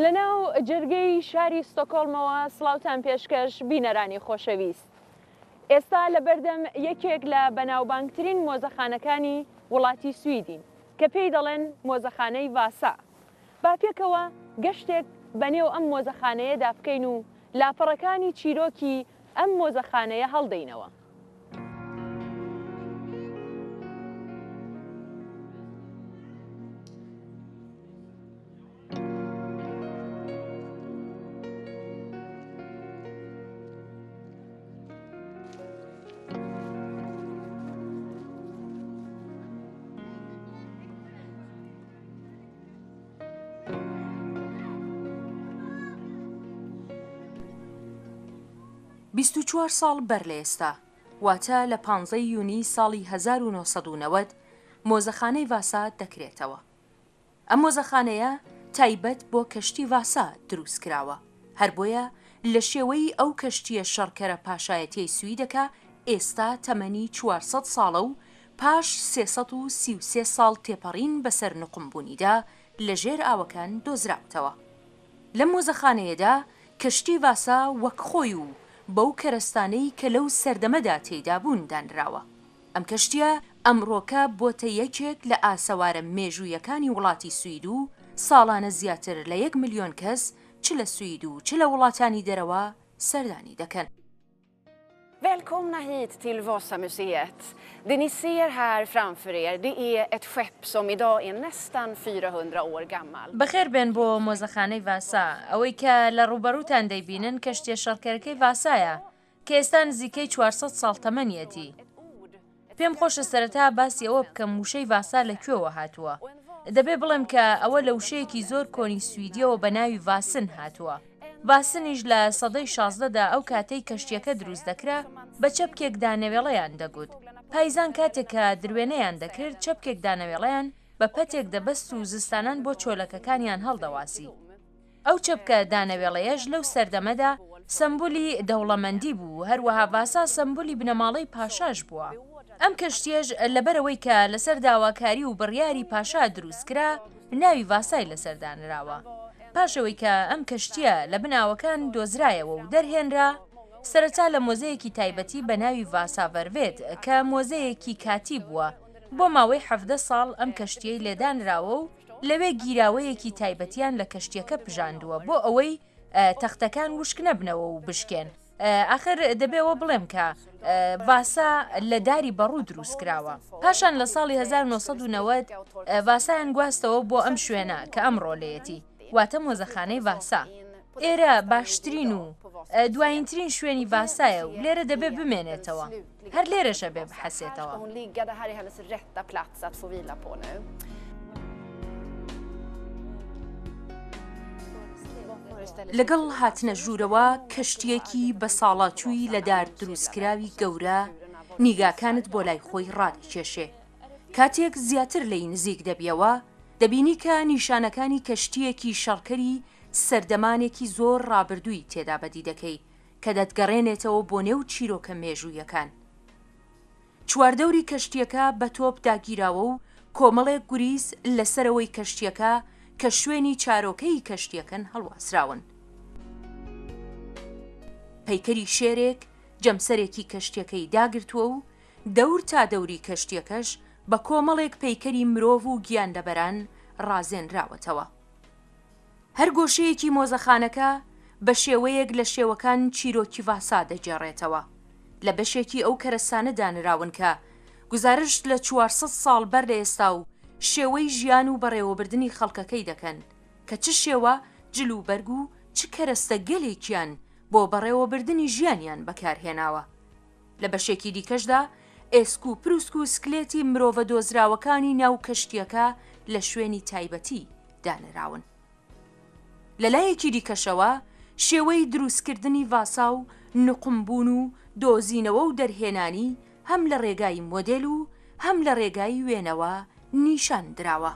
لەناو جرگەی شاری ستۆکۆڵمەوە سڵاوتان پێشکەش بینەرانی خۆشەویست. ئێستا لە بەردەم یەکێک لە بەناوبانگترین مۆزەخانەکانی وڵاتی سویدین کە پێی دەڵێن مۆزەخانەی ڤاسا. با پێکەوە گەشتێک بەنێو ئەم مۆزەخانەیەدا بکەین و لاپەڕەکانی چیرۆکی ئەم مۆزەخانەیە هەڵدەینەوە. بیست و چوار ساڵ بەر لە ئێستا واتە لە 15 یوونی ساڵی 1990 مۆزەخانەی ڤاسا دەکرێتەوە. ئەم مۆزەخانەیە تایبەت بۆ کەشتی ڤاسا دروست کراوە، هەر بۆیە لە شێوەی ئەو کەشتیە شەڕکەرە پاشایەتیەی سویدەکە ئێستا تەمەنی 400 ساڵە و پاش 333 ساڵ تێپەڕین بەسەر نقمبوونیدا لەژێر ئاوەکان دۆزراوتەوە. لەم مۆزەخانەیەدا کەشتی ڤاسا وەک خۆی و بەو کەرەستانەی کە لەو سەردەمەدا تێیدا بوون دانراوە. ئەم کەشتیە ئەمڕۆکە بۆتە یەکێک لە ئاسەوارە مێژوویەکانی وڵاتی سوید و ساڵانە زیاتر لە 1 ملیۆن کەس چ لە سوید و چ لە وڵاتانی دەرەوە سەردانی دەکەن. Välkomna hit till Vasamuseet. Det ni ser här framför er, det är ett skepp som idag är nästan 400 år gammal. بەخێر بێن بۆ مۆزەخانەی ڤاسا. ئەوەی کە لە ڕوبەڕووتان دەیبینن کەشتیە شەڕکەرەکەی ڤاسایە کە ئێستا نزیکەی 400 ساڵ تەمەنیەتی. پێم خۆشە سەرەتا باسی ئەوە بکەم وشەی ڤاسا لەکوێوە هاتووە. دەبێ بڵێم کە ئەوە لە وشەیەکی زۆر کۆنی سویدیەوە بە ناوی ڤاسن هاتووە. ڤاسنیش لە سەدەی 16دا ئەو کاتەی کەشتیەکە دروست دەکرا بە چەپکێک دانەوێڵەیان دەگوت. پایزان کاتێک کە دروێنەیان دەکرد چەپکێک دانەوێڵەیان بە پەتێک دەبەست و زستانان بۆ چۆلەکەکانیان هەڵدەواسی. ئەو چەپکە دانەوێڵەیەش لەو سەردەمەدا سمبولی دەوڵەمەندی بوو، هەروەها ڤاسا سمبولی بنەماڵەی پاشاش بووە. ئەم کەشتیەش لەبەرەوەی کە لەسەر داواکاری و بڕیاری پاشا دروستکرا ناوی ڤاسای لەسەردانراوە. پاشەوەی کە ئەم کەشتیە لە بناوەکان دۆزرایەوە و دەرهێنرا، سەرەتا لە مۆزەیەکی تایبەتی بە ناوی ڤاسا ڤەرڤێت کە مۆزەیەکی کاتی بووە. بۆ ماوەی 17 ساڵ ئەم کەشتیەی لێدانراوە و لەوێ گیراوەیەکی تایبەتیان لە کەشتیەکە پژاندووە بۆ ئەوەی تەختەکان وشک نەبنەوە و بشکێن. ئاخر دەبێەوە بڵێم کە ڤاسا لە داری بەڕوو دروست کراوە. پاشان لە ساڵی 1990 ڤاسایان گواستەوە بۆ ئەم شوێنە کە ئەمڕۆ لێیەتی، واتە مۆزەخانەی ڤاسا. ئێرە باشترین و دوایینترین شوێنی ڤاسایە و لێرە دەبێ بمێنێتەوە، هەر لێرەشە بێ بحەسێتەوە. لەگەڵ هاتنە ژوورەوە کەشتیەکی بە ساڵاتچووی لە دار دروستکراوی گەورە نیگاکانت بۆ لای خۆی ڕادکێشێ. کاتێک زیاتر لی نزیک دەبیەوە دەبینی کە نیشانەکانی کەشتیەکی شەڕکەری سەردەمانێکی زۆر ڕابردووی تێدا بەدی دەکەی کە دەتگەڕێنێتەوە بۆ نێو چیرۆکە مێژوویەکان. چواردەوری کەشتیەکە بە تۆپ داگیراوە و کۆمەڵێک گوریس لەسەرەوەی کەشتیەکە کە شوێنی چارۆکەی کەشتیەکەن هەڵواسراون. پەیکەری شێرێک جەمسەرێکی کەشتیەکەی داگرتووە و دەور تا دەوری کەشتیەکەش بە کۆمەڵێک پەیکەری مرۆڤ و گیاندەبەران ڕازێنراوەتەوە. هەر گۆشەیەکی مۆزەخانەکە بە شێوەیەک لە شێوەکان چیرۆکی ڤاسا دەجێڕێتەوە. لە بەشێکی ئەو کەرەستانە دانراون کە گزارش لە 400 ساڵ بەر لە ئێستا و شێوەی ژیان و بەڕێوەبردننی خەڵکەکەی دەکەن کە چ شێوە جل و بەرگ و چ کەرەستە گەلێکیان بۆ بەڕێوەبردننی ژیانیان بەکارهێناوە. لە بەشێکی دیکەشدا ئێسک و پرووسک و سکلێتی مرۆڤە دۆزراوەکانی ناو کەشتیەکە لە شوێنی تایبەتی دانراون. لەلایەکی دیکەشەوە شێوەی دروستکردنی ڤاسا و نقمبوون و دۆزینەوە و دەرهێنانی هەم لە ڕێگای مۆدێل و هەم لە ڕێگای وێنەوە نیشان دراوە.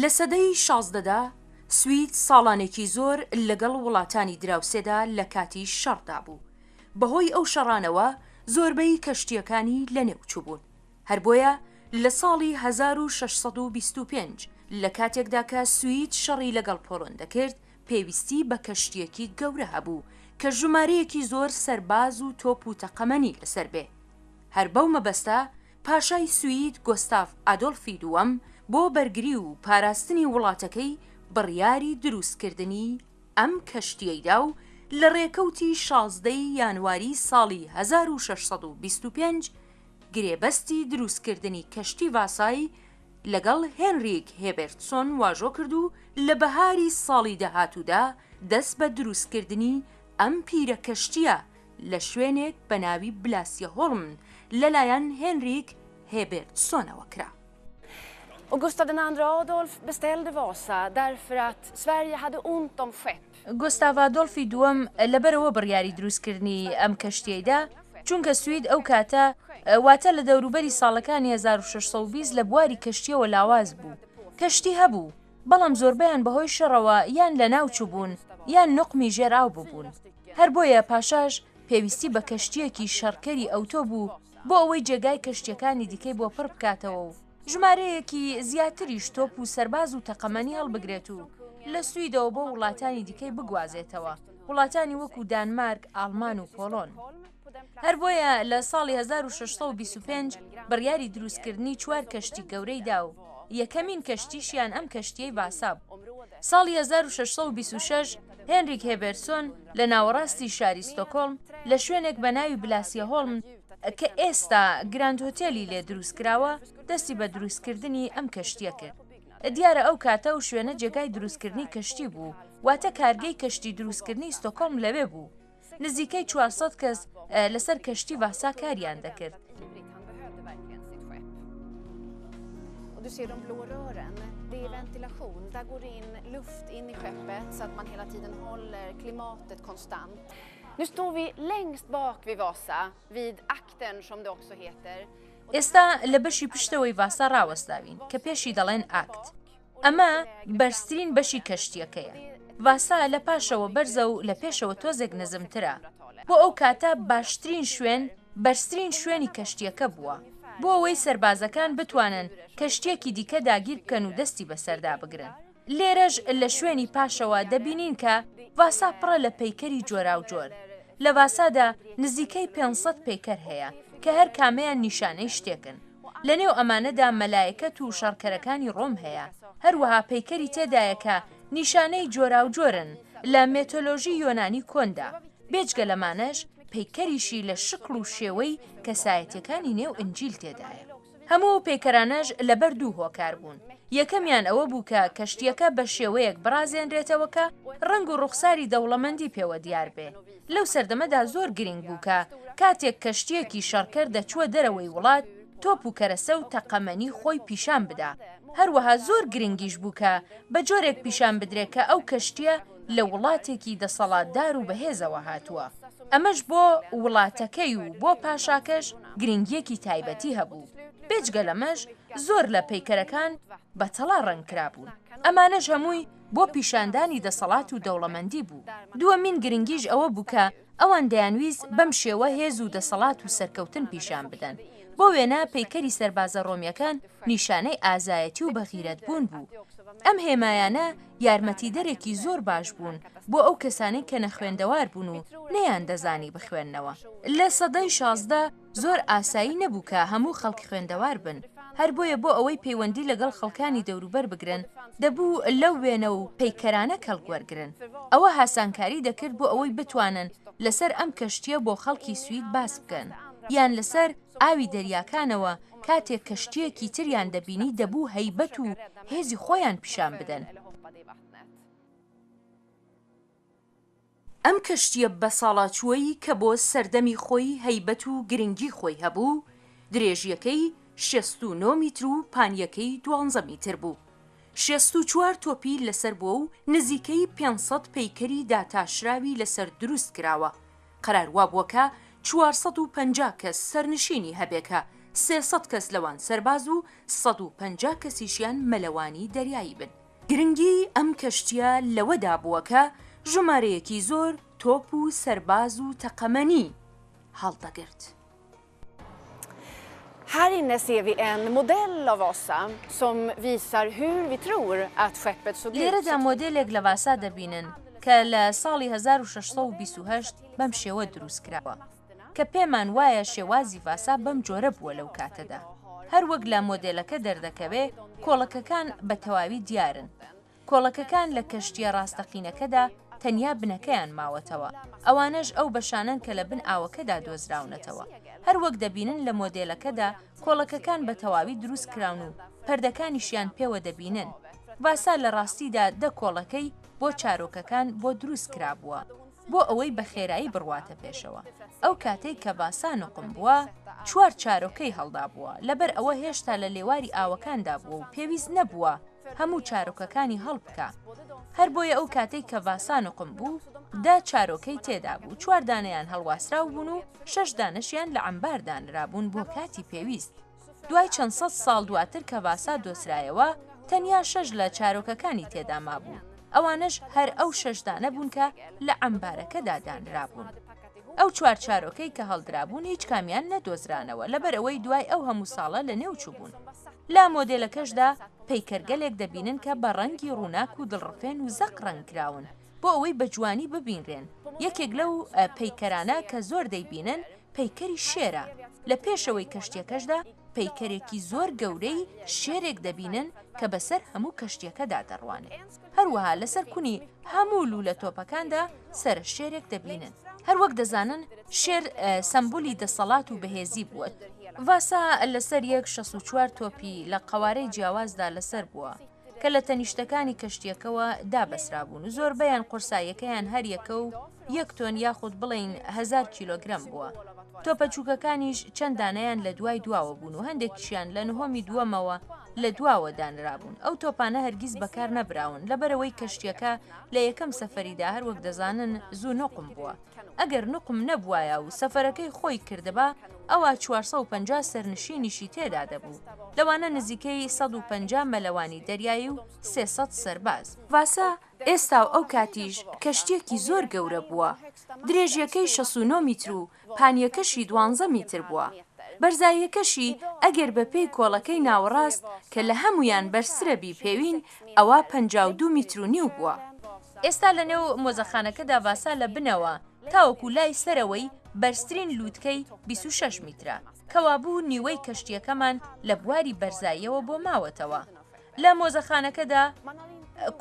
لە سەدەی 16دا سوید ساڵانێکی زۆر لەگەڵ وڵاتانی دراوسێدا لە کاتی شەڕدا بوو. بەهۆی ئەو شەڕانەوە زۆربەی کەشتیەکانی لە نێوچوو بوون. هەر بۆیە لە ساڵی 1625 لە کاتێکدا کە سوید شەڕی لەگەڵ پۆڵۆن دەکرد پێویستی بە کەشتیەکی گەورە هەبوو کە ژمارەیەکی زۆر سەرباز و تۆپ و تەقەمەنی لەسەر بێ. هەر بەو مەبەستە پاشای سوید گۆستاف ئادۆلفی دووەم بۆ بەرگری و پاراستنی وڵاتەکەی بڕیاری دروستکردنی ئەم کەشتیەیدا و لە ڕێکەوتی 16 یانواری ساڵی 1625 گرێبەستی دروستکردنی کەشتی ڤاسای لەگەڵ هێنریک هێبرتسۆن واژۆ کرد و لە بەهاری ساڵی داهاتوودا دەست بە دروستکردنی ئەم پیرە کەشتیە لە شوێنێک بە ناوی بلاسیە هۆڵم لەلایەن هێنریک هێبرتسۆنەوە کرا. Och Gustav II Adolf beställde Vasa därför att Sverige hade ont om skepp. گۆستاڤ ئادۆڵفی دووەم لەبەرەوە بڕیاری دروستکردنی ئەم کەشتیەیدا چونکە سوید ئەو کاتە واتە لە دەوروبەری ساڵەکانی 1620 لە بواری کەشتیەوە لاواز بوو. کەشتی هەبوو بەڵام زۆربیان بەهۆی شەڕەوە یان لە ناوچوو بوون یان نقمی ژێراو ببوون. هەر بۆیە پاشاش پێویستی بە کەشتیەکی شەڕکەری ئەوتۆ بوو بۆ ئەوەی جێگای کەشتیەکانی دیکەی بۆ پڕ بکاتەوە و ژمارەیەکی زیاتریش تۆپ و سەرباز و تەقەمەنی هەڵبگرێت و لە سویدەوە بۆ وڵاتانی دیکەی بگوازێتەوە، وڵاتانی وەکو دانمارک، ئاڵمان و پۆڵۆن. هەر بۆیە لە ساڵی 1625 بڕیاری دروستکردنی 4 کەشتی گەورەی دا و یەکەمین کەشتیشیان ئەم کەشتیەی ڤاسا بوو. ساڵی 1626 هێنریک هێبرتسۆن لە ناوەڕاستی شاری ستۆکۆڵم لە شوێنێک بە ناوی بلاسیە هۆڵم کە ئێستا گراند هۆتێلی لێ دروستکراوە دەستی بە دروستکردنی ئەم کەشتیە کرد. دیارە ئەو کاتە و شوێنە جێگای دروستکردنی کەشتی بوو، واتە کارگەی کەشتی دروستکردنی ستۆکۆڵم لەوێ بوو. نزیکەی 400 کەس لەسەر کەشتی ڤاسا کاریان دەکرد. Du ser de blå rören, det är ventilation. Där går in luft in i skeppet så att man hela tiden håller klimatet konstant. Nu står vi längst bak vid Vasa, vid aktern som det också heter. ئێستا لە بەشی پشتەوەی ڤاسا ڕاوەستاوین کە پێشی دەڵێن ئاکت. ئەمە بەرزترین بەشی کەشتیەکەیە. ڤاسا لە پاشەوە بەرزە و لە پێشەوە تۆزێک نەزمترە. بۆ ئەو کاتە باشترین شوێن بەرزترین شوێنی کەشتیەکە بووە بۆ ئەوەی سەربازەکان بتوانن کەشتێکی دیکە داگیر بکەن و دەستی بەسەردا بگرن. لێرەش لە شوێنی پاشەوە دەبینین کە ڤاسا پڕە لە پەیکەری جۆرا و جۆر. لە ڤاسادا نزیکەی 500 پەیکەر هەیە کە هەر کامیان نیشانەی شتێکن. لە نێو ئەمانەدا مەلایکەت و شەڕکەرەکانی ڕۆم هەیە، هەروەها پەیکەری تێدایە کە نیشانەی جۆرا و جۆرن لە مێتۆلۆژی یۆنانی کۆندا. بێجگە لەمانەش پەیکەریشی لە شکڵ و شێوەی کەسایەتیەکانی نێو ئنجیل تێدایە. هەموو پێکەرانەش لەبەر دوو هۆکار بوون. یەکەمیان ئەوە بوو کە کەشتیەکە بە شێوەیەک بڕازێنرێتەوە کە ڕنگ و ڕوخساری دەوڵەمەندی پێوە دیار بێ. لەو سەردەمەدا زۆر گرنگ بوو کە کاتێک کەشتیەکی شەڕکەر دەچووە دەرەوەی وڵات تۆپ و کەرەسە و تەقەمەنی خۆی پیشان بدا. هەروەها زۆر گرنگیش بوو کە بە جۆرێک پیشان بدرێت کە ئەو کەشتیە لە وڵاتێکی دەسەڵاتدار و بەهێزەوە هاتووە. ئەمەش بۆ وڵاتەکەی و بۆ پاشاکەش گرنگیەکی تایبەتی هەبوو. بێجگە لەمەش زۆر لە پەیکەرەکان بەتەڵا ڕەنگکرا بوون. ئەمانەش هەمووی بۆ پیشاندانی دەسەڵات و دەوڵەمەندی بوو. دووەمین گرنگیش ئەوە بوو کە ئەوان دەیانویست بەم شێوە هێز و دەسەڵات و سەرکەوتن پیشان بدەن. بۆ وێنە پەیکەری سەربازە ڕۆمیەکان نیشانەی ئازایەتی و بەغیرەت بوون بوو. ئەم هێمایانە یارمەتیدەرێکی زۆر باش بوون بۆ ئەو کەسانەی کە نەخوێندەوار بوون و نەیان دەزانی بخوێندنەوە. لە سەدەی 16 زۆر ئاسایی نەبوو کە هەموو خەڵکی خوێندەوار بن. هەر بۆیە بۆ ئەوەی پەیوەندی لەگەڵ خەڵکانی دەوروبەر بگرن دەبوو لەو وێنە و پەیکەرانە کەڵگوەرگرن. ئەوە هاسانکاری دەکرد بۆ ئەوەی بتوانن لەسەر ئەم کەشتیە بۆ خەڵکی سوید باس بکەن یان لەسەر ئاوی دەریاکانەوە کاتێک کەشتیەکی تریان دەبینی دەبوو هەیبەت و هێزی خۆیان پیشان بدەن. ئەم کەشتیە بە ساڵاچووەی کە بۆ سەردەمی خۆی هەیبەت و گرنگی خۆی هەبوو درێژیەکەی 69 میتر و پانیەکەی 12 میتر بوو. 64 تۆپی لەسەر بووە و نزیکەی 500 پەیکەری داتاشراوی لەسەر دروست کراوە. قەراروا بووەکە 450 کەس سەرنشینی هەبێکە 300 کەس لەوان سەرباز و 150 کەسیشیان مەلەوانی دەریایی بن. گرنگی ئەم کەشتیە لەوەدا بووە کە ژمارەیەکی زۆر تۆپ و سەرباز و تەقەمەنی هەڵدەگرت. Här inne ser vi en modell av Vasa som visar hur vi tror att skeppet såg ut. لێرەدا مۆدێلێک لە ڤاسا دەبینن کە لە ساڵی 1628 بەم شێوە دروست کراوە کە پێمان وایە شێوازی ڤاسا بەم جۆرە بووە لەو کاتەدا. هەروەک لە مۆدێلەکە دەردەکەوێ کۆڵەکەکان بە تەواوی دیارن. کۆڵەکەکان لە کەشتیە ڕاستەقینەکەدا تەنیا بنەکەیان ماوەتەوە. ئەوانەش ئەو بەشانن کە لە بن ئاوەکەدا دۆزراونەتەوە. هەروەک دەبینن لە مۆدێلەکەدا کۆڵەکەکان بە تەواوی دروست کراون و پەردەکانیشیان پێوە دەبینن. ڤاسا لە ڕاستیدا دە کۆڵەکەی بۆ چارۆکەکان بۆ دروست کرابووە بۆ ئەوەی بە خێرایی بڕواتە پێشەوە. ئەو کاتێک کە ڤاسا نقم بووە 4 چارۆکەی هەڵدا بووە لەبەر ئەوە هێشتا لە لێواری ئاوەکاندا بووە و پێویست نەبووە هەموو چارۆکەکانی هەڵبکە. هەر بۆیە ئەو کاتێک کە ڤاسا نقم بوو 10 چارۆکەی تێدا بوو، 4 دانەیان هەڵواسراو بوون و 6 دانەشیان لە عەمبار دانرابوون بۆ کاتی پێویست. دوای چەند سەد ساڵ دواتر کە ڤاسا دۆسرایەوە تەنیا 6 لە چارۆکەکانی تێدا مابوو. ئەوانش هەر ئەو 6 دانە بوون کە لە عەمبارەکەدا دانرابوون. ئەو 4 چارۆکەی کە هەڵدرابوون هیچ کامیان نەدۆزرانەوە لەبەر ئەوەی دوای ئەو هەموو ساڵە لە نێو چوو بوون. لا مۆدێلەکەشدا پەیکەرگەلێک دەبینن کە بە ڕەنگی ڕووناک و دڵڕفێن و زەق ڕەنگراون بۆ ئەوەی بە جوانی ببینرێن. یەکێک لەو پەیکەرانە کە زۆر دەیبینن پەیکەری شێرە. لە پێشەوەی کەشتیەکەشدا پەیکەرێکی زۆر گەورەی شێرێک دەبینن کە بەسەر هەموو کەشتیەکەدا دەڕوانێت. هەروەها لەسەر کونی هەموو لوولە تۆپەکاندا سەر شێرێک دەبینن. هەروەک دەزانن شێر سەمبولی دەسەڵات و بەهێزی بووە. ڤاسا لەسەر 164 تۆپی لە قەوارەی جیاوازدا لەسەر بووە کە لە تەنیشتەکانی کەشتیەکەەوە دابەسرابوون و زۆربەیان قورساییەکەیان هەر یەکە و 1 تۆن یاخود بڵین 1000 کیلۆگرم بووە. تۆپە چووکەکانیش چەند دانەیان لە دوای دواوە بوون و هەندێکیشیان لە نهۆمی دووەمەوە لە دواوە دانرابوون. ئەو تۆپانە هەرگیز بەکار نەبراون لەبەرەوەی کەشتیەکە لە یەکەم سەفەریدا هەروەک دەزانن زوو نقم بووە. ئەگەر نقم نەبوایە و سەفەرەکەی خۆی کردبا ئەوە 450 سەرنشینیشی تێدا دەبوو. لەوانە نزیکەی 150 مەلەوانی دەریایی و 300 سەرباز. ڤاسا ئێستا ئەو کاتیش کەشتێکی زۆر گەورە بووە. درێژیەکەی 69 میتر و پانیەکەشی 12 میتر بووە. بەرزاییەکەشی ئەگەر بەپێی کۆڵەکەی ناوەڕاست کە لە هەمویان بەرسرەبی پێوین ئەوە 52 میتر و نیو بووە. ئێستا لە نێو مۆزەخانەکەدا ڤاسا لە بنەوە تاوەکو لای سەرەوەی بەرزترین لووتکەی 26 میترە کەوابوو نیوەی کەشتیەکەمان لە بواری بەرزاییەوە بۆ ماوەتەوە. لە مۆزەخانەکەدا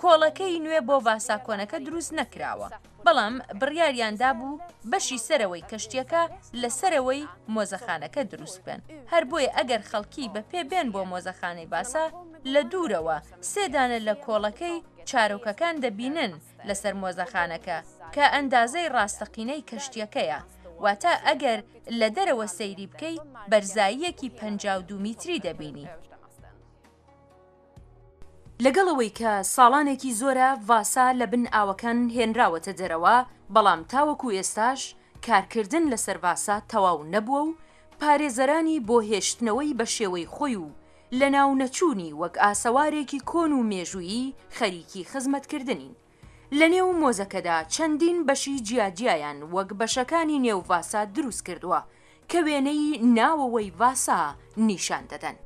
کۆڵەکەی نوێ بۆ ڤاسا کۆنەکە دروست نەکراوە، بەڵام بڕیاریاندا بوو بەشی سەرەوەی کەشتیەکە لە سەرەوەی مۆزەخانەکە دروست بن. هەر بۆیە ئەگەر خەڵکی بە پێ بێن بۆ مۆزەخانەی ڤاسا لە دوورەوە 3 دانە لە کۆڵەکەی چارۆکەکان دەبینن لەسەر مۆزەخانەکە کە ئەندازەی ڕاستەقینەی کەشتیەکەیە، واتە ئەگەر لە دەرەوە سەیری بکەی بەرزاییەکی 52 میتری دەبینی. لەگەڵەوەی کە ساڵانێکی زۆرە ڤاسا لە بن ئاوەکان هێنراوەتە دەرەوە، بەڵام تاوەکو ئێستاش کارکردن لەسەر ڤاسا تەواو نەبووە و پارێزەرانی بۆ هێشتنەوەی بە شێوەی خۆی و لە ناو نەچوونی وەک ئاسەوارێکی کۆن و مێژوویی خەریکی خزمەتکردنین. لە نێو مۆزەکەدا چەندین بەشی جیاجیایان وەک بەشەکانی نێو ڤاسا دروست کردووە کە وێنەی ناوەوەی ڤاسا نیشان دەدەن.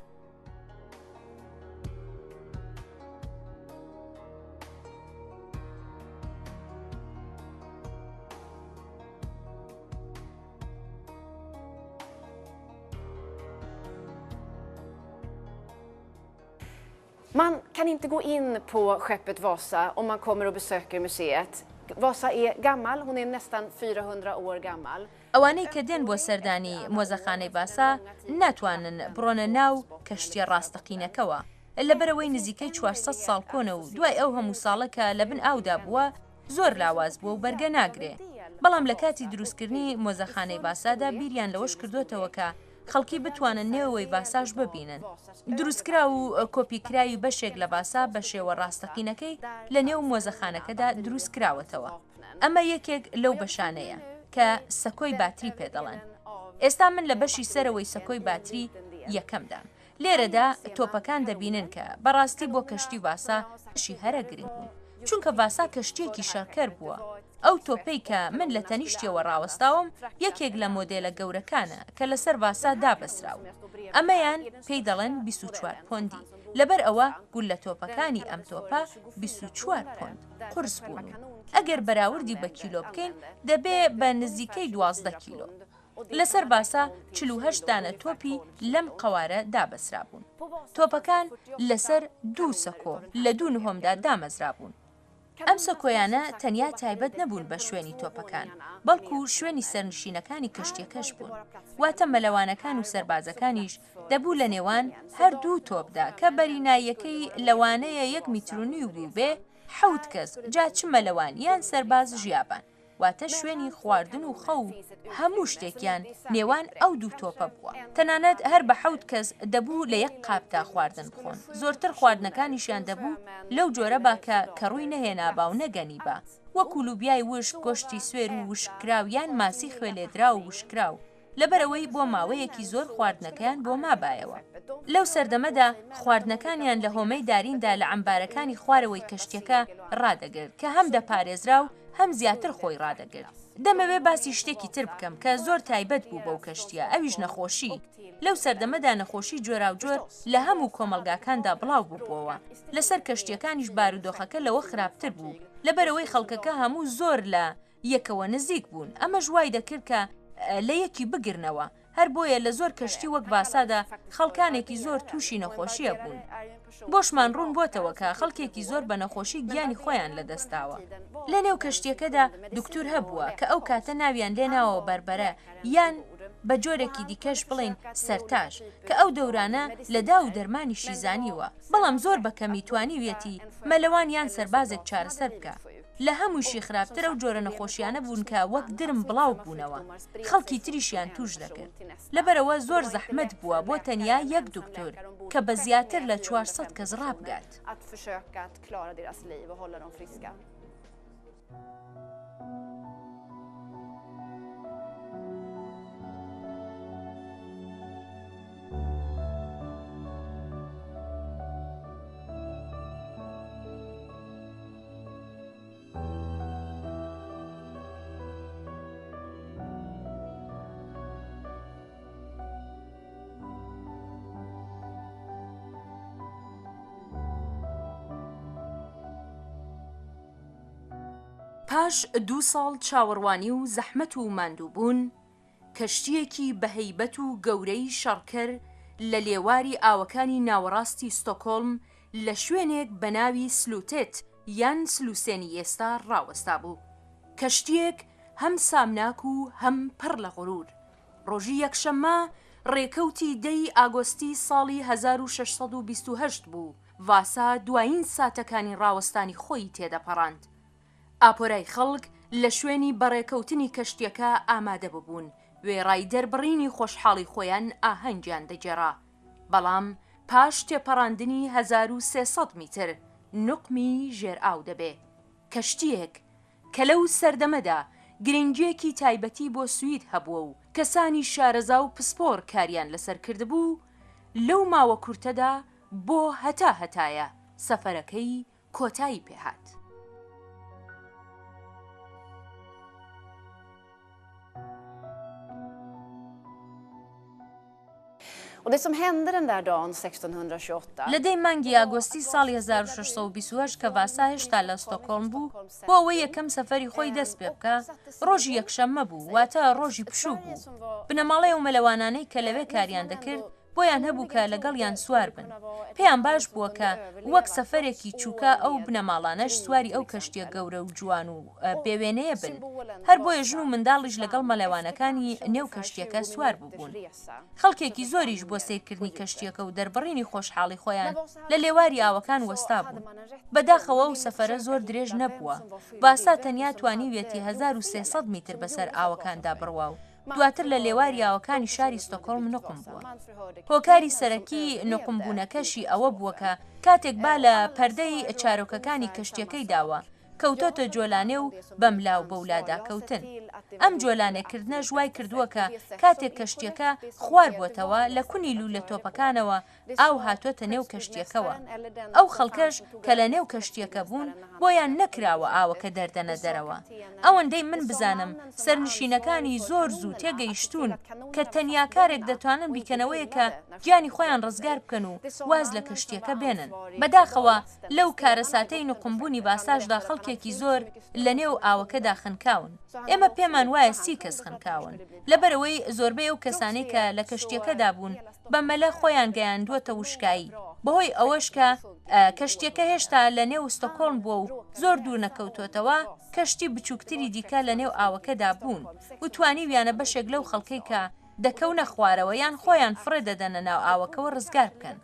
Man kan inte gå in på skeppet Vasa om man kommer och besöker museet. Vasa är gammal, hon är nästan 400 år gammal. ئەوانەی کە دێن بۆ سەردانی مۆزەخانەی ڤاسا ناتوانن بڕۆنە ناو کەشتیە ڕاستەقینەکەوە لەبەرەوەی نزیکەی 400 ساڵ کۆنە و دوای ئەو هەموو ساڵەکە لە بن ئاودا بووە زۆر لاواز بووە و بەرگە ناگرێ. بەڵام لە کاتی دروستکردنی مۆزەخانەی ڤاسادا بیریان لەوەش کردوتەوە کە خەڵکی بتوانن نێوەوەی ڤاساش ببینن. دروستکرا و کۆپیکراوی بەشێک لە ڤاسا بە شێوە ڕاستەقینەکەی لە نێو مۆزەخانەکەدا دروستکراوەتەوە. ئەمە یەکێک لەو بەشانەیە کە سەکۆی باتری پێدەڵێن. ئێستا من لە بەشی سەرەوەی سەکۆی باتری یەکەمدا. لێرەدا تۆپەکان دەبینن کە بەڕاستی بۆ کەشتی ڤاسا شی هەرە گرنگ بوون، چونکە ڤاسا کەشتێکی شەڕکەر بووە. ئەو تۆپەی کە من لە تەنیشتیەوە ڕاوەستاوم یەکێک لە مۆدێلە گەورەکانە کە لەسەر ڤاسا دابەسراوە. ئەمەیان پێی دەڵێن 24 پۆندی. لەبەر ئەوە گول لە تۆپەکانی ئەم تۆپە 24 پۆند قورس بوون. ئەگەر بەراوردی بە کیلۆ بکەین دەبێ بە نزیکەی 12 کیلۆ. لەسەر باسا 48 دانە تۆپی لەم قەوارە دابەسرا بوون. تۆپەکان لەسەر 2 سەکۆ لە 2 نهۆمدا دامەزرا بوون. ئەم سەکۆیانە تەنیا تایبەت نەبوون بە شوێنی تۆپەکان، بەڵکو شوێنی سەرنشینەکانی کەشتیەکەش بوون. واتە مەلەوانەکان و سەربازەکانیش دەبوو لە نێوان هەردوو تۆپدا کە بەرینایەکەی لەوانەیە 1.5 میتر بوو بێ 7 کەس جا چ مەلەوان یان سەرباز ژیابان. واتە شوێنی خواردن و خەو هەموو شتێکیان نێوان ئەو دوو تۆپە بووە. تەنانەت هەر بە 7 کەس دەبوو لە یەک قاپتا خواردن بخۆن. زۆرتر خواردنەکانیشیان دەبوو لەو جۆرە باکە کە ڕووی نەهێنابا و نەگەنی بە، وەکو لوبیای وشک، گۆشتی سوێر و وشکراو یان ماسی خوێلێدرا و وشکراو. لەبەرەوەی بۆ ماوەیەکی زۆر خواردنەکەیان بۆ مابایەوە. لەو سەردەمەدا خواردنەکانیان لە هۆمەی داریندا لە عەمبارەکانی خوارەوەی کەشتیەکە ڕادەگرت کە هەم دەپارێزرا و هەم زیاتر خۆی ڕادەگرت. دەمەوێ باسی شتێکی تر بکەم کە زۆر تایبەت بوو بەو کەشتیە، ئەویش نەخۆشی. لەو سەردەمەدا نەخۆشی جۆرا و جۆر لە هەموو کۆمەلگاکاندا بڵاو بووبەوە. لەسەر کەشتیەکانیش بارودۆخەکە لەوە خراپتر بوو، لەبەرەوەی خەڵکەکە هەموو زۆر لە یەکەوە نزیک بوون. ئەمە ژوای دەکرد کە لە یەکی بگرنەوە. هەر بۆیە لە زۆر کەشتی وەک باسادا خەڵکانێکی زۆر تووشی نەخۆشیە بوون. بۆشمان ڕوون بۆتەوە کە خەڵکێکی زۆر بە نەخۆشی گیانی خۆیان لەدەستاوە. لە نێو کەشتیەکەدا دکتور هەبووە کە ئەو کاتە ناویان لێناوە بەربەرە یان بە جۆرێکی دیکەش بڵین سەرتاش، کە ئەو دەورانە لە دا و دەرمانی شیزانیوە، بەڵام زۆر بەکەمی توانیویەتی مەلەوان یان سەربازێک چارەسەر بکە. لە هەمووشی خراپترە و جۆرە نەخۆشیانە بوون کە وەک درم بڵاو بوونەوە، خەڵکی تریشیان توش دەکرد. لەبەرەوە زۆر زەحمەت بووە بۆ تەنیا یەک دکتۆر کە بە زیاتر لە 400 کەس ڕابگات. پاش 2 ساڵ چاوەڕوانی و زەحمەت و ماندووبوون، کەشتیەکی بەهەیبەت و گەورەی شەڕکەر لە لێواری ئاوەکانی ناوەڕاستی ستۆکۆڵم لە شوێنێک بە ناوی سلوتێت یان سلوسێنی ئێستا ڕاوەستا بوو. کەشتیەک هەم سامناک و هەم پڕ لە غورور. ڕۆژی یەکشەممە ڕێکەوتی 10 ئاگۆستی ساڵی 1628 بوو. ڤاسا دوایین ساتەکانی ڕاوەستانی خۆی تێدەپەڕاند. ئاپۆرای خەڵک لە شوێنی بەڕێکەوتنی کەشتیەکە ئامادە ببوون، وێڕای دەربڕینی خۆشحاڵی خۆیان ئاهەنگیان دەجێڕا. بەڵام پاش تێپەڕاندنی 1300 میتر نوقمی ژێر ئاو دەبێ. کەشتیەک کە لەو سەردەمەدا گرنگیەکی تایبەتی بۆ سوید هەبووە و کەسانی شارەزا و پسپۆر کاریان لەسەر کردبوو، لەو ماوە کورتەدا بۆ هەتایە سەفەرەکەی کۆتایی پێهات. Och det som hände den där dagen 1628 لە دەی مانگی ئاگۆستی ساڵی 1628 کە ڤاسا هێشتا لە ستۆکۆڵم بوو بۆ ئەوەی یەکەم سەفەری خۆی دەست پێ بکە، ڕۆژی یەکشەممە بوو، واتە ڕۆژی پشوو بوو. بنەماڵەی و مەلەوانانەی کە لەوێ کاریان دەکرد بۆیان هەبوو کە لەگەڵیان سوار بن. پێیان باش بووە کە وەک سەفەرێکی چووکە ئەو بنەماڵانەش سواری ئەو کەشتیە گەورە و جوان و بێوێنەیە بن. هەر بۆیە ژن و منداڵیش لەگەڵ مەلەوانەکانی نێو کەشتیەکە سوار بوون. خەڵکێکی زۆریش بۆ سیرکردنی کەشتیەکە و دەربڕینی خۆشحاڵی خۆیان لە لێواری ئاوەکان وەستا بوون. بەداخەوە و سەفەرە زۆر درێژ نەبووە. ڤاسا تەنیا توانیوێتی 1300 میتر بەسەر ئاوەکاندا بڕوا و دواتر لە لێواری ئاوەکانی شاری ستۆکۆڵم نقم بووە. هۆکاری سەرەکی نقمبوونەکەشی ئەوە بووە کە کاتێک با لە پەردەی چارۆکەکانی کەشتیەکەی داوە، کەوتۆتە جۆلانێ و بەملاو بەولادا کەوتن. ئەم جۆلانێکردنە ژوای کردووە کە کاتێک کەشتیەکە خوار بۆتەوە لە کونی لو لە تۆپەکانەوە ئاو هاتوۆتە نێو کەشتیەکەوە. ئەو خەڵکەش کە لە نێو کەشتیەکە بوون بۆیان نەکراوە ئاوەکە دەردەنە دەرەوە. ئەوەندەی من بزانم سەرنشینەکانی زۆر زوو تێگەیشتون کە تەنیا کارێک دەتوانن بیکەنەوەیە کە گیانی خۆیان ڕزگار بکەن و واز لە کەشتیەکە بێنن. بەداخەوە لەو کارەساتەی نقمبوونی باساژدا خەڵکێکی زۆر لە نێو ئاوەکەدا خنکاون. ئێمە پێمان وایە 30 کەس خنکاون لەبەرەوەی زۆربەی ئەو کەسانی کە لە کەشتیەکەدا بوون بەمەلە خۆیان گەیاندووەتە وشکایی. بەهۆی ئەوەش کە کەشتیەکە هێشتا لە نێو ستۆکۆڵم بووە و زۆر دوور نەکەوتۆتەوە، کەشتی بچووکتری دیکە لە نێو ئاوەکەدا بوون و توانیویانە بەشێک لەو خەڵکەی کە دەکەونە خوارەوە یان خۆیان فڕێ دەدەنە ناو ئاوەکەەوە ڕزگار بکەن.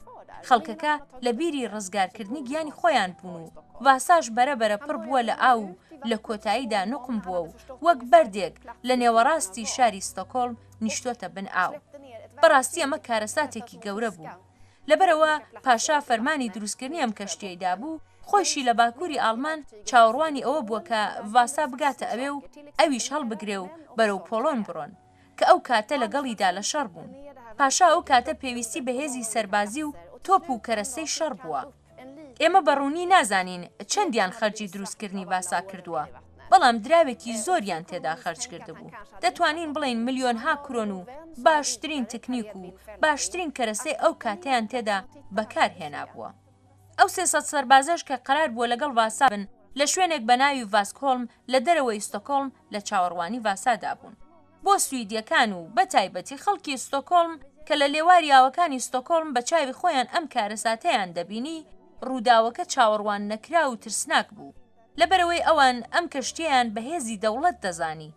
خەڵکەکە لە بیری ڕزگارکردنی گیانی خۆیان بوون و ڤاساژ بەرەبەرە پڕ بووە لە ئاو لە کۆتاییدا نقم بووە و وەک بەردێک لە نێوەڕاستی شاری ستۆکۆڵم نیشتۆتە بن ئاو. بەڕاستی ئەمە کارەساتێکی گەورە بوو. لەبەرەوە پاشا فەرمانی دروستکردنی ئەم کەشتیەیدا بوو، خۆشی لە باکووری ئاڵمان چاوەڕوانی ئەوە بووە کە ڤاسا بگاتە ئەوێ و ئەویش هەڵبگرێ و بەرەو پۆلۆن بڕۆن کە ئەو کاتە لەگەڵیدا لە شەڕ بوون. پاشا ئەو کاتە پێویستی بەهێزی سەربازی و تۆپ و کەرەسەی شەڕ بووە. ئێمە بەڕوونی نازانین چەندیان خەرجی دروستکردنی ڤاسا کردووە، بەڵام دراوێکی زۆریان تێدا خەرج کرده بوو. دەتوانین بڵین ملیۆنها کرۆن و باشترین تکنیک و باشترین کەرەسەی ئەو کاتەیان تێدا بەکارهێنا بووە. ئەو 300 سەربازەش کە قەرار بووە لەگەڵ ڤاسا بن لە شوێنێک بە ناوی ڤاسکۆڵم لە دەرەوەی ستۆکۆڵم لە چاوەڕوانی ڤاسادا بوون. بۆ سویدیەکان و بەتایبەتی خەڵکی ستۆکۆڵم کە لە لێواری ئاوەکانی ستۆکۆڵم بە چاوی خۆیان ئەم کارەساتەیان دەبینی، ڕووداوەکە چاوەڕوان نەکرا و ترسناک بوو. لەبەرەوەی ئەوان ئەم کەشتیان بەهێزی دەوڵەت دەزانی.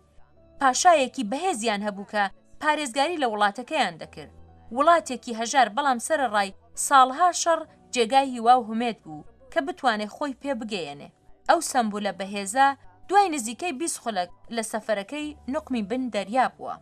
پاشایەکی بەهێزیان هەبوو کە پارێزگاری لە وڵاتەکەیان دەکرد. وڵاتێکی هەژار بەڵام سەرەڕای ساڵها شەڕ جێگای هیوا و هومێت بوو کە بتوانێت خۆی پێ بگەیەنێ. ئەو سەمبولە بەهێزە دوای نزیکەی 20 خولەک لە سەفەرەکەی نقمی بن دەریا بووە.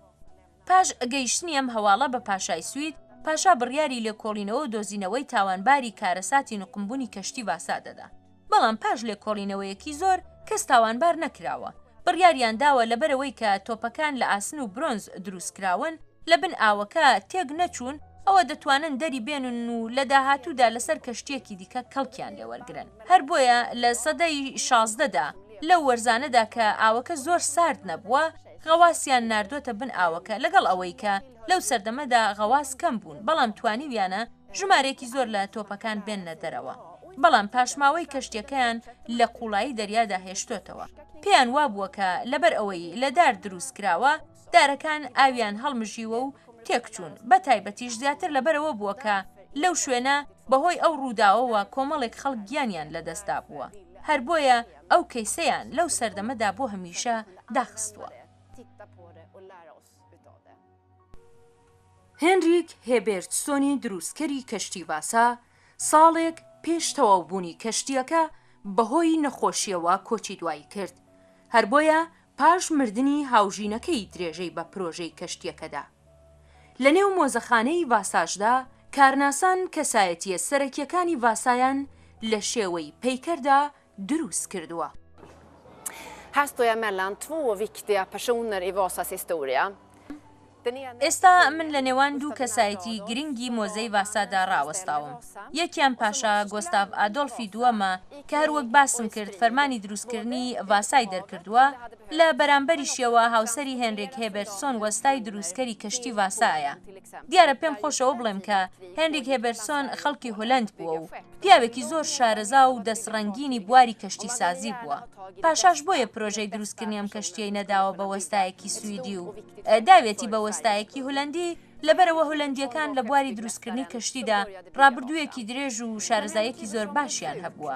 پاش گەیشتنی ئەم هەواڵە بە پاشای سوید، پاشا بڕیاری لێکۆڵینەوە و دۆزینەوەی تاوانباری کارەساتی نقمبوونی کەشتی ڤاسا دەدا. بەڵام پاش لێکۆڵینەوەیەکی زۆر کەس تاوانبار نەکراوە. بڕیاریان داوە لەبەرەوەی کە تۆپەکان لە ئاسن و برۆنز دروستکراون لە بن ئاوەکە تێک نەچوون، ئەوە دەتوانن دەری بێنن و لە داهاتوودا لەسەر کەشتێکی دیکە کەڵکیان لێوەرگرن. هەر بۆیە لە سەدەی 16دا لەو وەرزانەدا کە ئاوەکە زۆر سارد نەبووە، غەواسیان ناردۆتە بن ئاوەکە، لەگەڵ ئەوەی کە لەو سەردەمەدا غەواس کەم بوون، بەڵام توانیویانە ژمارێکی زۆر لە تۆپەکان بێننە دەرەوە. بەڵام پاشماوەی کەشتیەکەیان لە قوڵایی دەریادا هێشتۆتەوە. پێیان وابووە کە لەبەر ئەوەی لە دار دروست کراوە، دارەکان ئاویان هەڵمژیوە و تێکچوون. بەتایبەتیش زیاتر لەبەرەوە بووە کە لەو شوێنە بەهۆی ئەو ڕووداوەوە کۆمەڵێک خەڵک گیانیان لەدەستا بووە. هەر بۆیە ئەو کەیسەیان لەو سەردەمەدا بۆ هەمیشە داخستووە. هێنریک هێبێرتسۆنی دروستکەری کەشتی ڤاسا ساڵێک پێش تەواوبوونی کەشتیەکە بەهۆی نەخۆشیەوە کۆچی دوایی کرد. هەر بۆیە پاش مردنی هاوژینەکەی درێژەی بە پرۆژەی کەشتیەکەدا. لە نێو مۆزەخانەی ڤاساژدا کارناسان کەسایەتیە سەرەکیەکانی ڤاسایان لە شێوەی پەیکەردا دروست کردووە. Här står jag mellan två viktiga personer i Vasas historia. ئێستا من لە نێوان دوو کەسایەتی گرنگی مۆزەی ڤاسادا ڕاوەستاوم. یەکیان پاشا گۆستاڤ ئادۆڵفی دووەمە کە هەروەک باسم کرد فەرمانی دروستکردنی ڤاسای دەرکردووە، لە بەرامبەریشیەوە هاوسەری هێنریک هێبێرتسۆن وەستای دروستکەری کەشتی ڤاسایە. دیارە پێم خۆشەوە بڵێم کە هێنریک هێبێرتسۆن خەڵکی هۆلەند بووە و پیاوێکی زۆر شارەزا و دەستڕەنگینی بواری کەشتی سازی بووە. پاشاش بۆیە پرۆژەی دروستکردنی ئەم کەشتیەی نەداوە بە وەستایەکی سویدی و داوێتی بە وەستایەکی هۆلەندی، لەبەرەوە هۆلەندیەکان لە بواری دروستکردنی کەشتیدا ڕابردوویەکی درێژ و شارەزایەکی زۆر باشیان هەبووە.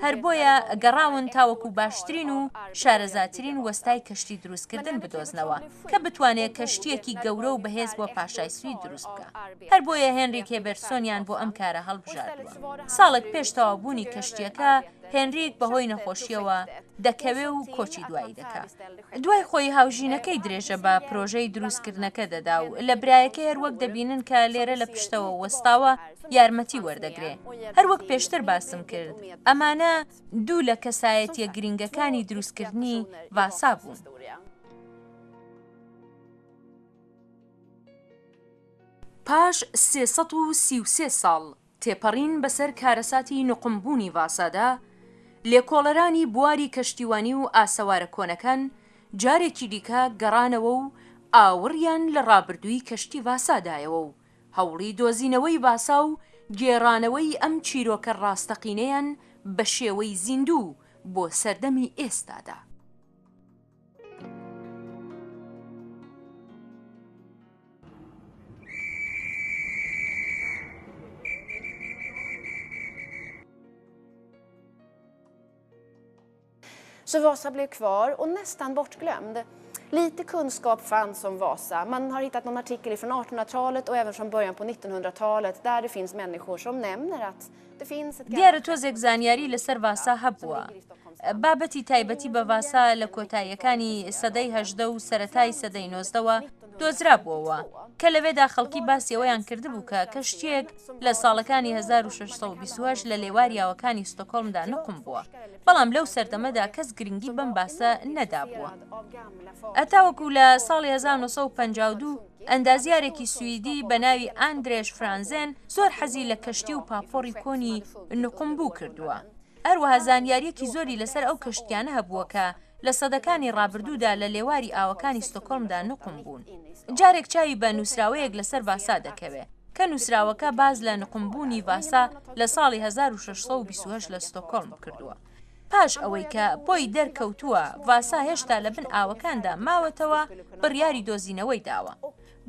هەر بۆیە گەڕاون تاوەکو باشترین و شارەزاترین وەستای کەشتی دروستکردن بدۆزنەوە کە بتوانێت کەشتیەکی گەورە و بەهێز بۆ پاشای سوید دروست بکە. هەر بۆیە هێنریک هێبێرتسۆنیان بۆ ئەم کارە هەڵبژاردووە. ساڵێک پێش تەواوبوونی کەشتیەکە هێنریک بەهۆی نەخۆشیەوە دەکەوێ و کۆچی دوایی دەکات. دوای خۆی هاوژینەکەی درێژە بە پرۆژەی دروستکردنەکە دەدا و لە برایەکە هەروەک دەبینن کە لێرە لە پشتەوە وەستاوە یارمەتی وەردەگرێ. هەروەک پێشتر باسم کرد ئەمانە دوو لە کەسایەتیە گرنگەکانی دروستکردنی ڤاسا بوون. پاش 333 ساڵ تێپەڕین بەسەر کارەساتی نقمبوونی ڤاسادا، لێکۆڵەرانی بواری کەشتیوانی و ئاسەوارە کۆنەکان جارێکی دیکە گەڕانەوە و ئاوڕیان لە ڕابردووی کەشتی ڤاسادایەوە و هەوڵی دۆزینەوەی ڤاسا و گێڕانەوەی ئەم چیرۆکە ڕاستەقینەیان بە شێوەی زیندوو بۆ سەردەمی ئێستادا. Så Vasa blev kvar och nästan bortglömd. Lite kunskap fanns om Vasa. Man har hittat någon artikel från 1800-talet och även från början på 1900-talet där det finns människor som nämner att det finns ett دیارە تۆزێک زانیاری لەسەر ڤاسا هەبووە. بابەتی تایبەتی بە ڤاسا لە کۆتاییەکانی سەدەی هەژدە و سەرەتای سەدەی نۆزدەوە دۆزرابووەوە کە لەوێدا خەڵکی باسیەوەیان کردبوو کە کەشتیەک لە ساڵەکانی 1628 لە لێواریاوەکانی ستۆکۆڵمدا نقم بووە، بەڵام لەو سەردەمەدا کەس گرنگی بەم باسە نەدابووە. ئەتاوەکو لە ساڵی 1952 ئەندازیارێکی سویدی بە ناوی ئاندرێش فرانزێن زۆر حەزی لە کەشتی و پاپۆڕی کۆنی نقمبوو کردووە. هەروەها زانیاریەکی زۆری لەسەر ئەو کەشتیانە هەبووە کە لە سەدەکانی ڕابردوودا لە لێواری ئاوەکانی ستۆکۆڵمدا نقم بوون. جارێک چاوی بە نووسراوەیەک لەسەر ڤاسا دەکەوێت کە نووسراوەکە باز لە نقمبوونی ڤاسا لە ساڵی 1628 لە ستۆکۆڵم کردووە. پاش ئەوەی کە بۆی دەرکەوتووە ڤاسا هێشتا لە بن ئاوەکاندا ماوەتەوە بڕیاری دۆزینەوەی داوە.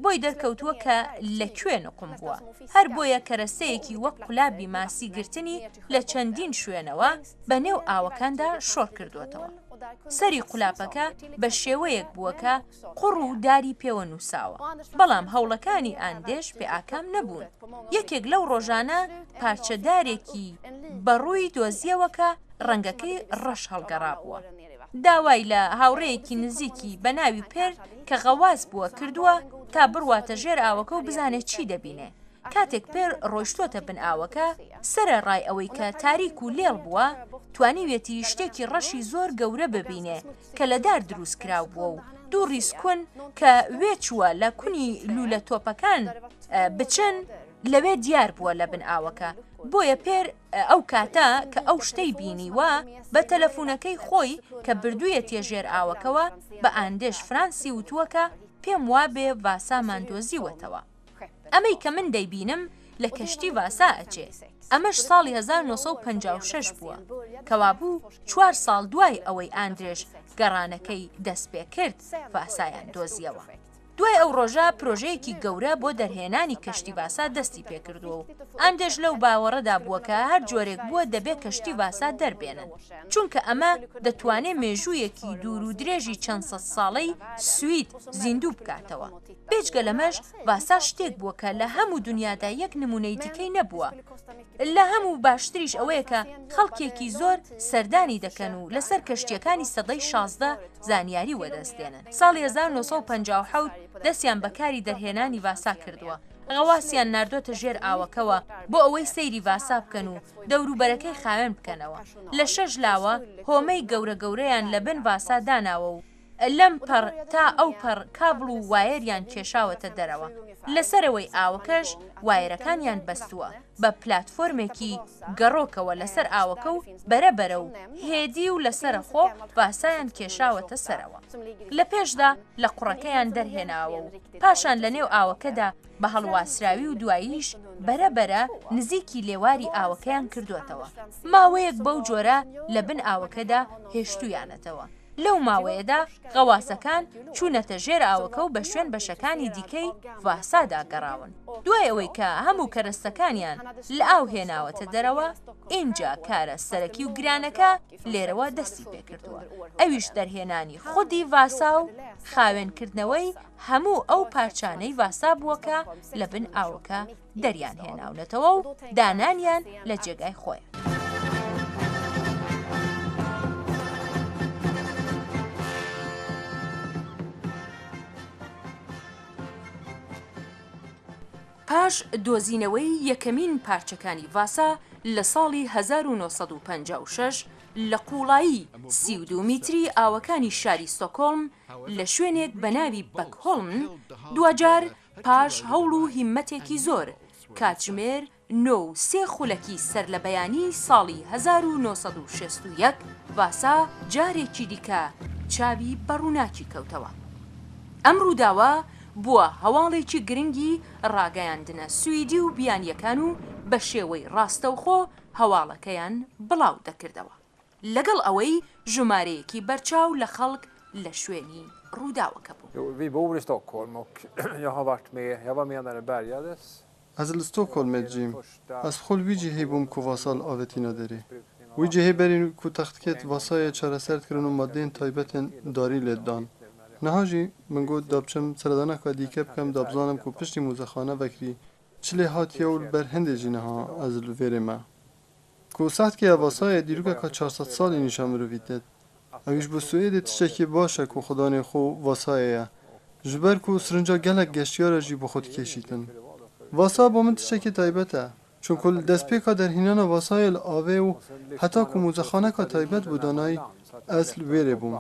بۆی دەرکەوتووە کە لەکوێ نقم بووە، هەر بۆیە کەرەسەیەکی وەک قولابی ماسی گرتنی لە چەندین شوێنەوە بە نێو ئاوەکاندا شۆڕ کردوێتەوە. سەری قولاپەکە بە شێوەیەک بووەکە قوڕ و داری پێوە نووساوە، بەڵام هەوڵەکانی ئاندێش پێ ئاکام نەبوون. یەکێک لەو ڕۆژانە پارچەدارێکی بەڕووی دۆزیەوەکە ڕەنگەکەی ڕەش هەڵگەڕابووە. داوای لە هاوڕێیەکی نزیکی بە ناوی پێر کە غەواز بووە کردووە تا بڕواتە ژێر ئاوەکە و بزانێت چی دەبینێ. کاتێک پێر ڕۆیشتۆتە بن ئاوەکە، سرە ڕای ئەوەی کە تاریک و لێڵ بووە توانیوێتی شتێکی ڕەشی زۆر گەورە ببینێ کە لە دار دروست کراو بووە و دوو ڕیسکون کە وێچووە لە کونی لولە تۆپەکان بچن لەوێ دیار بووە لە بن ئاوەکە. بۆیە پێر ئەو کاتە کە ئەو شتەی بینیوە بە تەلەفونەکەی خۆی کە بردوویە تێژێر ئاوەکەوە بە ئاندێش فرانسی وتووەکە پێم وابێ ڤاسامان دۆزیوەتەوە. ئەمەی کە من دەیبینم لە کەشتی ڤاسا ئەچێ. ئەمەش ساڵی 1956 بووە کەوابوو 4 ساڵ دوای ئەوەی ئاندرێش گەڕانەکەی دەست پێ کرد ڤاسایان دۆزیەوە. دوای ئەو ڕۆژە پرۆژەیەکی گەورە بۆ دەرهێنانی کەشتی ڤاسا دەستی پێکردووە و ئاندێش لەو باوەڕەدا بووە کە هەر جۆرێک بووە دەبێت کەشتی ڤاسا دەربێنن، چونکە ئەمە دەتوانێت مێژوویەکی دوور و درێژی چەند سەد ساڵەی سوید زیندوو بکاتەوە. بێجگە لەمەش ڤاسا شتێک بووە کە لە هەموو دنیادا یەک نمونەی دیکەی نەبووە. لە هەموو باشتریش ئەوەیە کە خەڵکێکی زۆر سەردانی دەکەن و لەسەر کەشتیەکانی سەدەی 16 زانیاری وەدەستێنن. ساڵی 1957 دەستیان بەکاری دەرهێنانی ڤاسا کردووە. غەواسیان ناردۆتە ژێر ئاوەکەوە بۆ ئەوەی سەیری ڤاسا بکەن و دەوروبەرەکەی خاوێن بکەنەوە. لە 6 لاوە هۆمەی گەورە گەورەیان لە بن ڤاسا داناوە و لەم پەڕ تا ئەو پەڕ کابڵ و وایەریان کێشاوەتە دەرەوە. لەسەرەوەی ئاوەکەش وایەرەکانیان بەستووە بە پلاتفۆرمێکی گەڕۆکەوە لەسەر ئاوەکە و بەرەبەرە و هێدی و لەسرە خۆ ڤاسایان کێشاوەتە سەرەوە. لە پێشدا لە قوڕەکەیان دەرهێناوە و پاشان لە نێو ئاوەکەدا بە هەڵواسراوی و دواییش بەرەبەرە نزیکی لێواری ئاوەکەیان کردوێتەوە. ماوەیەک بەو جۆرە لە بن ئاوەکەدا هێشتویانەتەوە. لەو ماوەیەدا غەواسەکان چوونەتە ژێر ئاوەکە و بە شوێن بەشەکانی دیکەی ڤاسادا گەڕاون. دوای ئەوەی کە هەموو کەرەستەکانیان لە ئاو هێناوەتە دەرەوە، ئینجا کارە سەرەکی و گرانەکە لێرەوە دەستی پێکردووە. ئەویش دەرهێنانی خودی ڤاسا و خاوێنکردنەوەی هەموو ئەو پارچانەی ڤاسا بووەکە لە بن ئاوەکە دەریان هێناونەتەوە و دانانیان لە جێگای خۆیان. پاش دۆزینەوەی یەکەمین پارچەکانی ڤاسا لە ساڵی 1956 لە قوڵایی 32 میتری ئاوەکانی شاری ستۆکۆلم لە شوێنێک بە ناوی بەکهۆڵمن دوجار پاش هەوڵ و هیممەتێکی زۆر کاتژمێر 9 خولەکی سەر لە بەیانی ساڵی 1961 ڤاسا جارێکی دیکە چاوی بەڕووناکی کەوتەوە. ئەم ڕووداوە بووە هەواڵێکی گرنگی ڕاگەیاندنە سویدی و بیانیەکان و بە شێوەی ڕاستەوخۆ هەواڵەکەیان بڵاو دەکردەوە. لەگەڵ ئەوەی ژمارەیەکی بەرچاو لە خەڵک لە شوێنی ڕووداوەکە بوو. Vi bor i Stockholm och jag var med när det bärgades. Ez li Stockholmê dicîm. Ez xol wî cihê bûm ku vasal avêtîna derê. Wî cihê berîn ku textikêt vasayê çareserkirin û madeyên taybetên darî lê dan. Niha jî min got dabçim seredaneka dîke bikem dabzanim ku piştî mûzexane vekirî çilê hatiye û li ber hindê jî niha ez li vêrê me. Ku sahtkeya vasayê dîrokeka 400 salî nîşan mirovî têt. Ew ji bo Swêdê tiştekî baş e ku xidanê xwe vasayê ye. Ji ber ku sirinca gelek geştiyar e jî bi xwe dikêşîtin. Vasa bo min tiştekî taybet e. Çunku li destpêka derhînana vasayê li avê û heta ku mûzexaneka taybet bû danayî ez li wêrê bûm.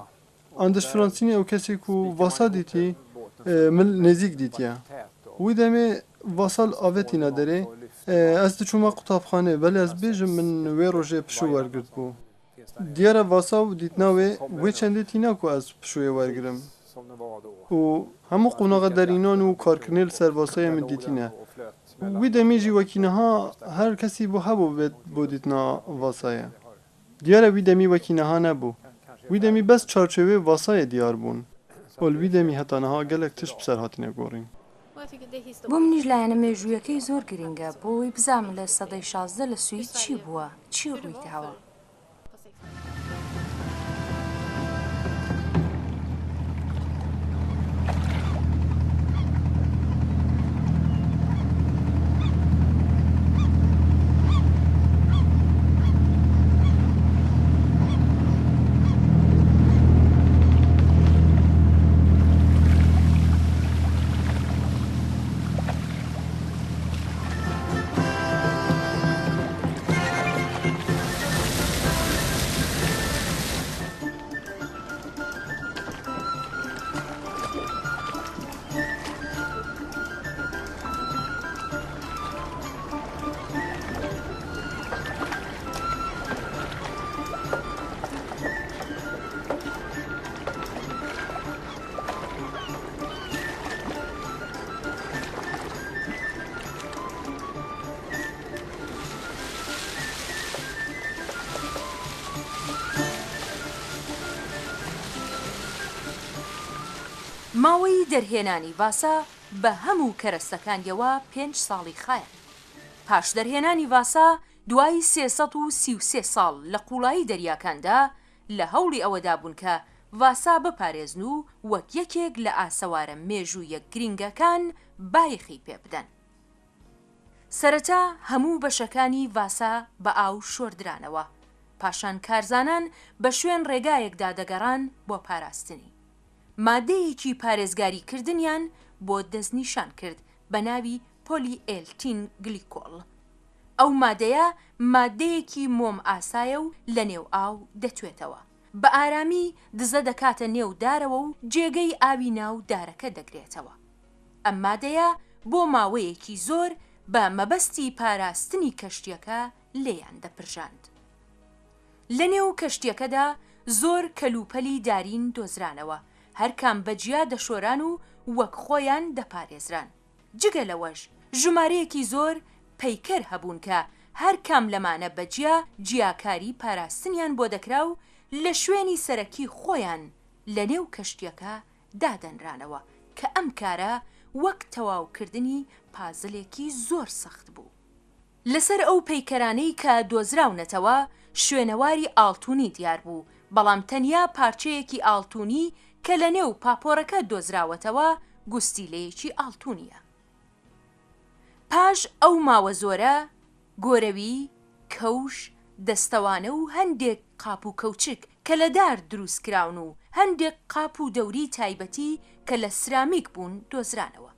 Andiş Fransînê ew kesê ku vasa dîtî min nêzik dîtiye. Wî demê vasa li avêtîna derê ez diçûma qutabxanê belê ez bêjim min wê rojê pişû wergirt bû. Diyara vasa û dîtina wê çendê tîna ku ez pişûyê wergirim. û hemû qunaxa derînan û karkirinê li ser vasayê min dîtîne. Wî demê jî wekî niha her kesî bû hebû bۆ dîtina vasayê. Diyara wî demî wekî niha nebû. Wî demî bes çarçovê vasayê diyar bûn. Ol wî demî heta niha gelek tişt bi ser hatine gorîn. بۆ منیش لایەنە مێژوویەکەی زۆر گرنگە بۆی بزانم لە سەدەی 16 لە سوید چی بووە چی ڕووی داوە. ماوەی دەرهێنانی ڤاسا بە هەموو کەرەستەکانیەوە 5 ساڵی خایە. پاش دەرهێنانی ڤاسا دوای 333 ساڵ لە قوڵایی دەریاکاندا لە هەوڵی ئەوەدا بوون کە ڤاسا بپارێزن و وەک یەکێک لە ئاسەوارە مێژوویە گرنگەکان بایەخی پێ بدەن. سەرەتا هەموو بەشەکانی ڤاسا بە ئاو شۆردرانەوە. پاشان کارزانان بە شوێن ڕێگایەکدا دەگەڕان بۆ پاراستنی. مادەیەکی پارێزگاری کردنیان بۆ دەستنیشان کرد بە ناوی پۆلی ئێلتین گلیکۆڵ. ئەو مادەیە مادەیەکی مۆم ئاسایە و لە نێو ئاو دەتوێتەوە. بە ئارامی دزە دەکاتە نێو دارەوە و جێگەی ئاوی ناو دارەکە دەگرێتەوە. ئەم مادەیە بۆ ماوەیەکی زۆر بە مەبەستی پاراستنی کەشتیەکە لێیان دەپرژاند. لە نێو کەشتیەکەدا زۆر کەلوپەلی دارین دۆزرانەوە. هەرکام بەجیا دەشۆران و وەک خۆیان دەپارێزران. جگە لەوەش ژمارەیەکی زۆر پەیکەر هەبوون کە هەرکام لەمانە بەجیا جیاکاری پاراستنیان بۆ دەکرا و لە شوێنی سەرەکی خۆیان لە نێو کەشتیەکە دادەنرانەوە کە ئەم کارە وەک تەواوکردنی پازلێکی زۆر سەخت بوو. لەسەر ئەو پەیکەرانەی کە دۆزراونەتەوە شوێنەواری ئاڵتونی دیار بوو، بەڵام تەنیا پارچەیەکی ئاڵتونی کە لە نێو پاپۆرەکە دۆزراوەتەوە گوستیلەیەکی ئاڵتونیە. پاش ئەو ماوە زۆرە گۆرەوی، کەوش، دەستەوانە و هەندێک قاپ و کەوچک کە لە دار دروستکراون و هەندێک قاپ و دەوری تایبەتی کە لە سرامیک بوون دۆزرانەوە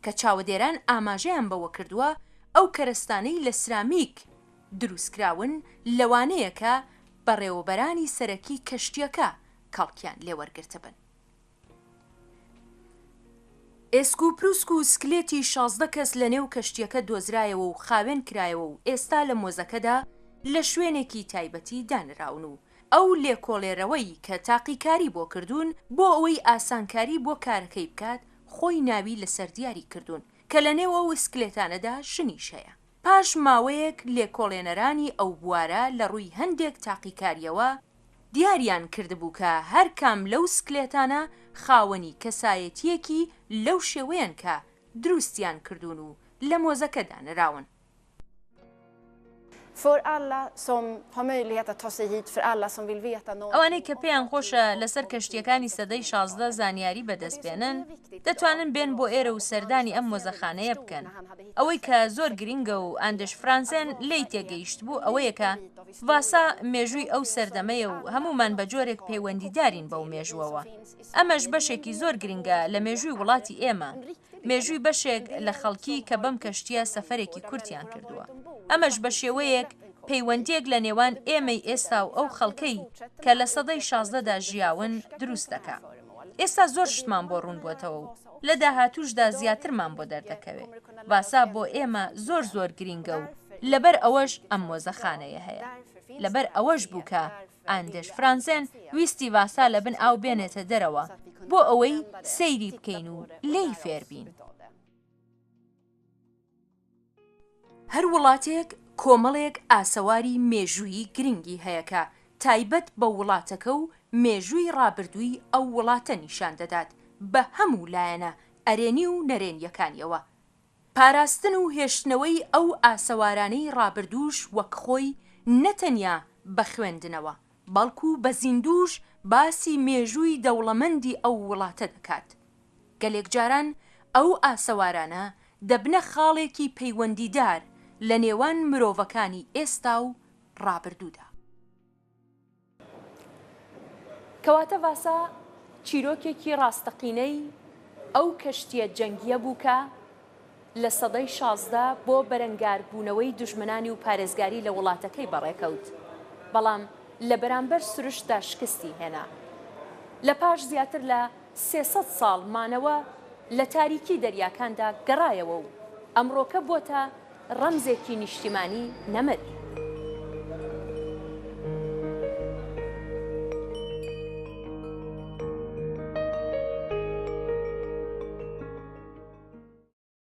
کە چاودێران ئاماژەیان بەوە کردووە ئەو کەرستانەی لە سرامیک دروستکراون لەوانەیە کە بەڕێوەبەرانی سەرەکی کەشتیەکە کاڵکیان لێوەرگرتە بن. ئێسک و پرووسک و سکلێتی 16 کەس لە نێو کەشتیەکە دۆزرایەوە و خاوێن کرایەوە و ئێستا لە مۆزەکەدا لە شوێنێکی تایبەتی دانراون و ئەو لێکۆڵێرەوەی کە تاقیکاری بۆ کردوون بۆ ئەوەی ئاسانکاری بۆ کارەکەی بکات خۆی ناوی لەسەر دیاری کردوون کە لە نێو ئەو سکلێتانەدا شنیش هەیە. پاش ماوەیەک لێکۆڵێنەرانی ئەو بوارە لە ڕووی هەندێک تاقیکاریەوە دیاریان کردبوو کە هەر کام لەو سکلێتانە خاوەنی کەسایەتیەکی لەو شێوەیەن کە دروستیان کردوون و لە مۆزەکەدا نراون. För alla som har möjlighet att ta sig hit, för alla som vill veta något. ئەوانەی کە پێیان خۆشە لەسەر کەشتیەکانی سەدەی 16 زانیاری بەدەستبێنن دەتوانن بێن بۆ ئێرە و سەردانی ئەم مۆزەخانەیە بکەن. ئەوەی کە زۆر گرینگە و ئاندش فرانسێن لی تێگەیشت بوو ئەوەیە کە ڤاسا مێژووی ئەو سەردەمەیە و هەمومان بە جۆرێک پەیوەندیدارین بەو مێژووەوە. ئەمەش بەشێکی زۆر گرینگە لە مێژووی وڵاتی ئێمە. مێژووی بەشێک لە خەڵکی کە بەم کەشتیە سەفەرێکی کورتیان کردووە. ئەمەش بە شێوەیەک پەیوەندیەک لە نێوان ئێمەی ئێستا و ئەو خەڵکەی کە لە سەدەی 16دا ژیاون دروست دەکات. ئێستا زۆر شتمان بۆ ڕوون بۆتەوە و لە داهاتووشدا زیاترمان بۆ دەردەکەوێت. ڤاسا بۆ ئێمە زۆر گرینگە و لەبەر ئەوەش ئەم مۆزەخانەیە هەیە. لەبەر ئەوەش بوو کە ئاندش فرانسێن ویستی ڤاسا لە بن ئاو بێنێتە دەرەوە بۆ ئەوەی سەیری بکەین و لێی فێربین. هەر وڵاتێک کۆمەڵێک ئاسەواری مێژووی گرنگی هەیە کە تایبەت بە وڵاتەکە و مێژووی ڕابردووی ئەو وڵاتە نیشان دەدات بە هەموو لایەنە ئەرێنی و نەرێنیەکانیەوە. پاراستن و هێشتنەوەی ئەو ئاسەوارانەی ڕابردووش وەک خۆی نەتەنیا بە خوێندنەوە بەڵکو بە زیندوش باسی مێژووی دەوڵەمەندی ئەو وڵاتە دەکات. گەلێک جاران ئەو ئاسەوارانە دەبنە خاڵێکی پەیوەندیدار لە نێوان مرۆڤەکانی ئێستا و ڕابردوودا. کەواتە ڤاسا چیرۆکێکی ڕاستەقینەی ئەو کەشتیە جەنگیە بوو کە لە سەدەی 16 بۆ بەرەنگاربوونەوەی دوژمنانی و پارێزگاری لە وڵاتەکەی بەڕێکەوت، بەڵام لە بەرامبەر سروشتدا شکستی هێنا. لە پاش زیاتر لە 300 ساڵ مانەوە لە تاریکی دەریاکاندا گەڕایەوە و ئەمڕۆکە بۆتە ڕەمزێکی نیشتیمانی نەمر.